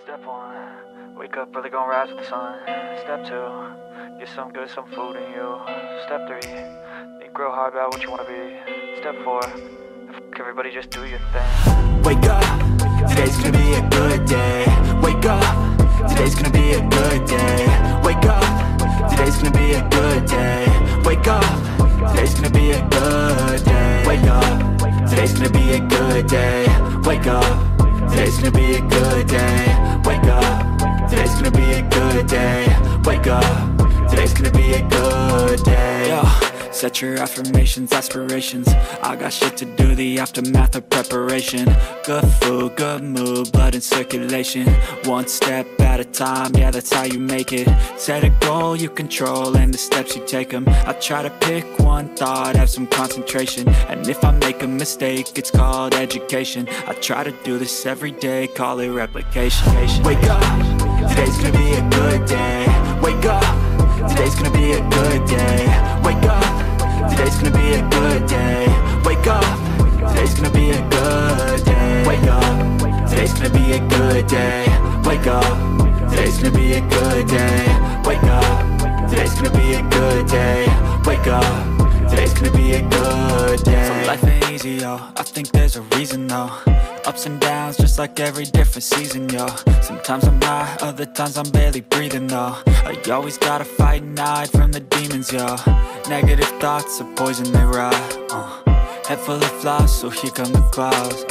Step 1, wake up early, gonna rise with the sun. Step 2, get some good, some food in you. Step 3, think real hard about what you wanna be. Step 4, everybody just do your thing. Wake up, today's gonna be a good day. Wake up, today's gonna be a good day. Wake up, today's gonna be a good day. Wake up, today's gonna be a good day. Wake up, today's gonna be a good day. Wake up, today's gonna be a good day. Wake up, today's gonna be a good day. Wake up, today's gonna be a good day. Yo, set your affirmations, aspirations. I got shit to do, the aftermath of preparation. Good food, good mood, blood in circulation. One step at a time, yeah, that's how you make it. Set a goal you control and the steps you take them. I try to pick one thought, have some concentration. And if I make a mistake, it's called education. I try to do this every day, call it replication. Wake up, today's gonna be a good day. Wake up, today's gonna be a good day. Wake up, today's gonna be a good day. Wake up, today's gonna be a good day. Wake up, today's gonna be a good day. Wake up, today's gonna be a good day. Wake up, today's gonna be a good day. Wake up, today's gonna be a good day. So life ain't easy, yo, I think there's a reason though. Ups and downs, just like every different season, yo. Sometimes I'm high, other times I'm barely breathing, though. I always gotta fight and hide from the demons, yo. Negative thoughts are poison, they rot. Head full of flies, so here come the clouds.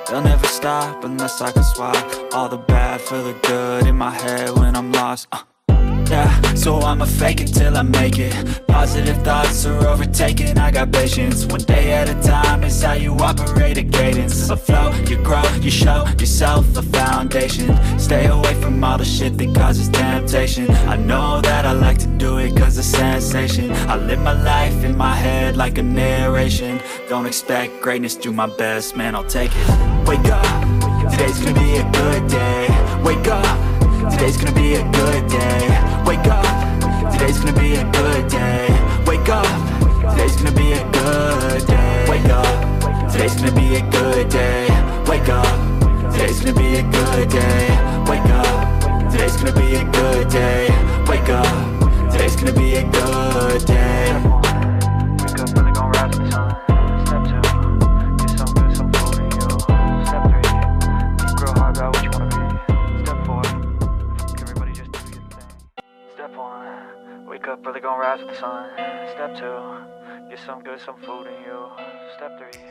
They'll never stop unless I can swap all the bad for the good in my head when I'm lost. Yeah, so I'ma fake it till I make it. Positive thoughts are overtaken, I got patience. One day at a time is how you operate a cadence. A flow, you grow, you show yourself a foundation. Stay away from all the shit that causes temptation. I know that I like to do it cause it's sensation. I live my life in my head like a narration. Don't expect greatness, do my best, man, I'll take it. Wake up, today's gonna be a good day. Wake up, today's gonna be a good day. Wake up, today's gonna be a good day. Wake up, today's gonna be a good day. Wake up, today's gonna be a good day. Wake up, today's gonna be a good day. Wake up, today's gonna be a good day. Wake up, today's gonna be a good day. Wake up early, gonna rise with the sun. Step 2, get some good, some food in you. Step 3, think real hard about what you wanna be. Step 4, everybody just do your thing. Step 1, wake up early, gonna rise with the sun. Step 2, get some good, some food in you. Step 3,